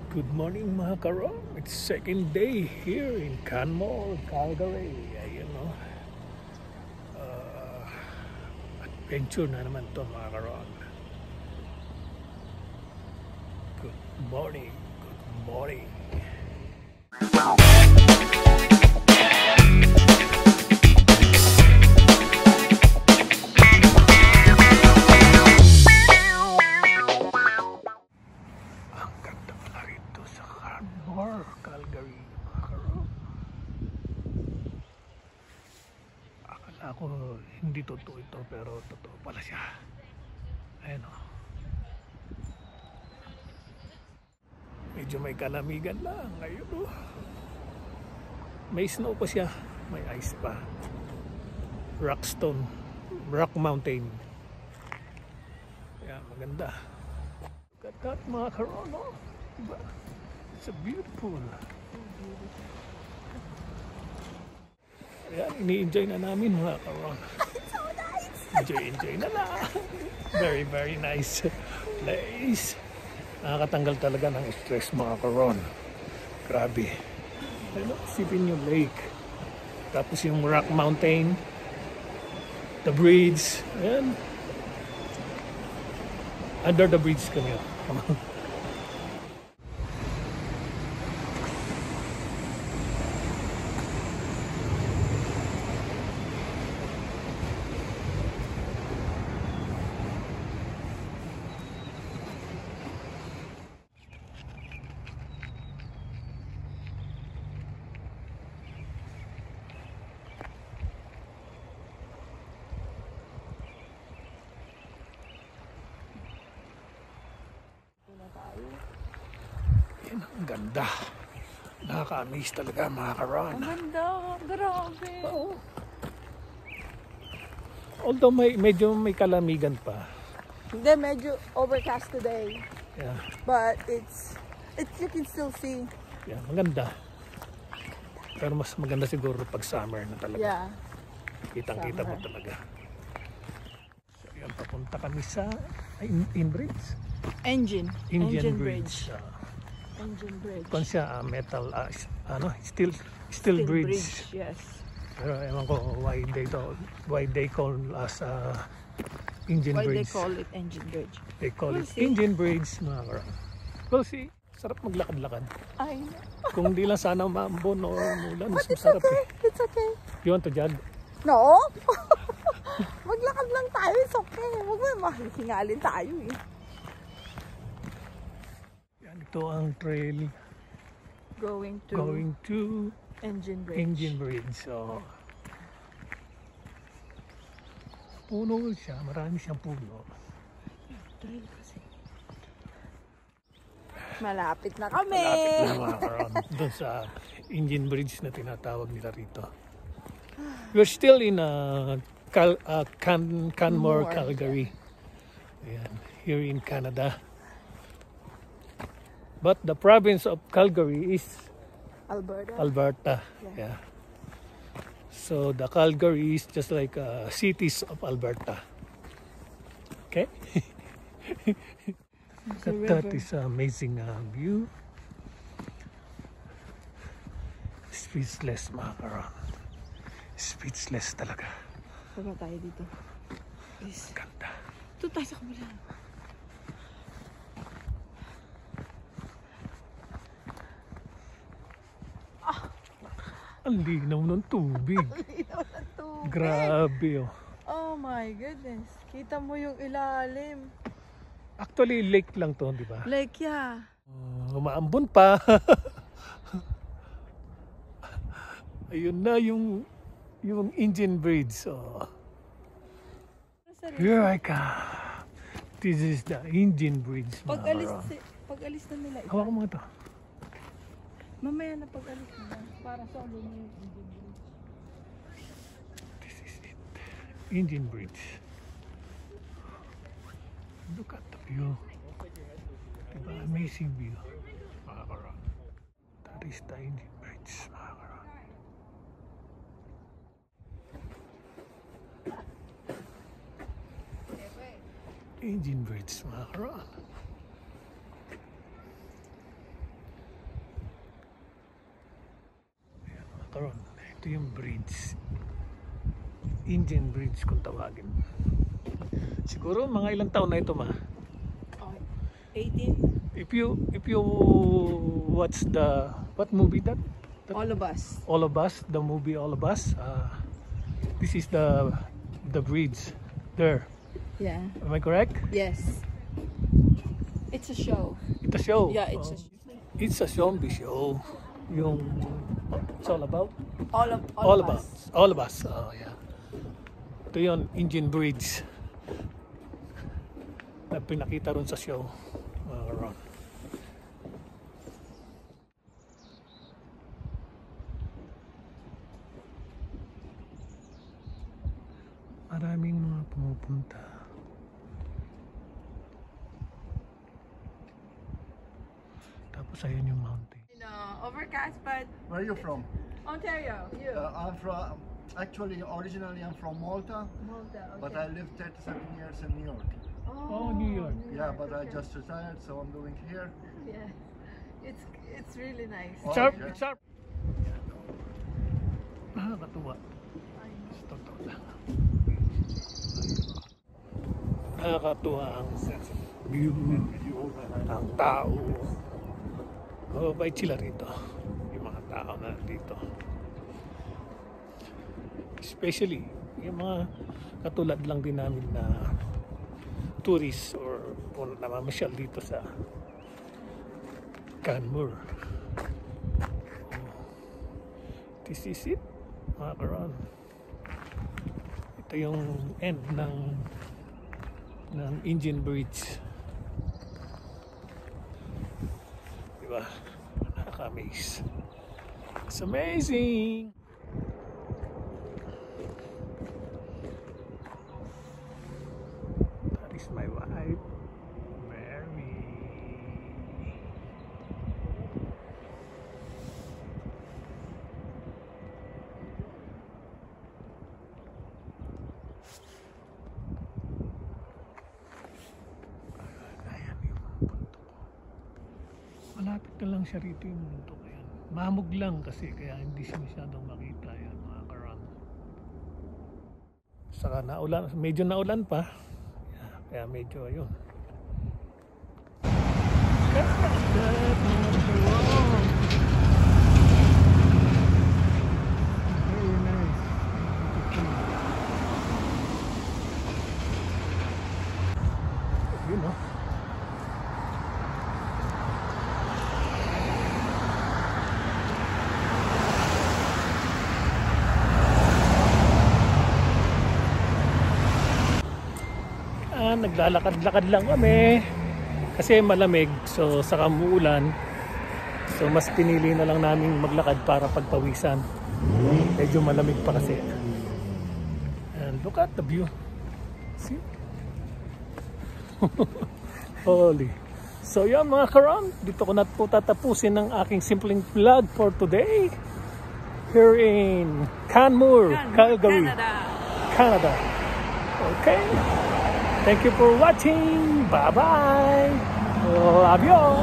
Good morning mga karon. It's second day here in Canmore, Calgary. Ayun no. Adventure na naman to mga karon. Good morning. Good morning. Ang ganda pala rito sa Canmore, Calgary mga karon. Akala ko hindi totoo ito pero totoo pala siya. Ayan o. Medyo may kalamigan lang ngayon o. May snow pa siya. May ice pa. Rockstone. Rock Mountain. Ayan, maganda. Look at that mga karon o. Diba? It's a beautiful. Ayan, ini-enjoy na namin mga karon. So nice! Enjoy na lang. Very nice place. Nakakatanggal talaga ng stress mga karon. Grabe. Ano, isipin yung lake. Tapos yung Rock Mountain. The bridge. Ayan. Under the bridge kami. Yan, ang ganda. Nakaka-amaze talaga mga karon. Ang ganda! Grabe! Oo. Although medyo may kalamigan pa. Hindi, medyo overcast today. Yeah, But it's you can still see. yeah, maganda. Pero mas maganda siguro pag summer na talaga. Yeah. Kitang-kita mo Summer. talaga. So, yan, papunta kami sa Inbridge. Engine Indian Bridge. Bridge. Engine Bridge. Kung siya metal, steel bridge. Yes. Pero ewan ko why they call us Indian Why Bridge. they call it Engine Bridge? They call We'll it see. Indian Bridge mga karon. We'll see. Sarap maglakad-lakad. I know. Kung di lang sana maambon o mulan, mas But it's masarap okay. eh. It's okay. You want to jog? No? Maglakad lang tayo. It's okay. Huwag mo mahihingalin tayo eh. Yan, ito ang trail Going to Engine Bridge. Indian Bridge. So, puno siya. Marami siyang puno. Trail kasi. Malapit na kami. Malapit na mga karon. Doon sa Indian Bridge na tinatawag nila rito. We're still in Canmore, More. Calgary. Ayan, here in Canada. But the province of Calgary is Alberta. Yeah. So the Calgary is just like cities of Alberta. Okay. That is an amazing view. Speechless mga karon. Speechless talaga. Baba tayo dito. Please. Ganda. Ito tayo sa kabila. Ang linaw ng tubig. Linaw ng tubig. Grabe oh. Oh my goodness. Kita mo yung ilalim. Actually lake lang to, di ba? Like, yeah. Umaambon pa. Ayun na yung Indian Bridge. So, here I come. This is the Indian Bridge. Pag-alis na nila ito. Hawakan mo ito. Mamaya na pag-alis nila. Para sa ulo mo yung Indian Bridge. This is it. Indian Bridge. Look at the view. Diba? Amazing view. Mga karon. That is the Indian Bridge. Mga karon. Indian Bridge mga karon. karon. Ito yung bridge. Indian Bridge kung tawagin. Siguro mga ilang taon na ito ma. 18. If you watch what movie that? All of us. All of Us, the movie All of Us. This is the bridge there. Yeah. Am I correct? Yes. It's a show. It's a show. Yeah, it's a It's a zombie show. Yung it's all about all of us. All of Us. Oh yeah. Ito yung Indian Bridge na pinakita ron sa show. Ron. Maraming mga pumupunta. Tapos ayun yung mountain. Overcast, but Where are you from? Ontario. You. I'm from, actually, originally I'm from Malta, Malta. Okay. but I lived 37 years in New York. Oh, New York. Yeah, but I okay. just retired, so I'm doing here. Yeah. It's really nice. Oh, Sharp, okay. sharp. Nakakatuwa. Totoo lang. Nakakatuwa ang view ng tao. Mababait sila rito. Yung mga tao na dito. Especially, yung mga katulad lang din namin na tourists or namamasyal dito sa Canmore. This is it, mga karon. Ito yung end ng Indian Bridge. Diba? Nakaka-amaze. It's amazing! That is my wife, Mary. Ayan yung mga bundok. Malapit na lang siya rito yung bundok. Ayan. Mamog lang kasi kaya hindi siya masyadong makita yan mga karan. Saka naulan, medyo naulan pa. Kaya medyo ayun. Very nice. You know. Naglalakad-lakad lang kami kasi malamig, so saka umuulan, so mas pinili na lang namin maglakad para pagpawisan. Medyo malamig pa kasi. And look at the view. See? Holy. So yan mga karam, dito ko na po tatapusin ang aking simpleng vlog for today here in Canmore, Calgary, Canada. Okay. Thank you for watching. Bye-bye. Love you all.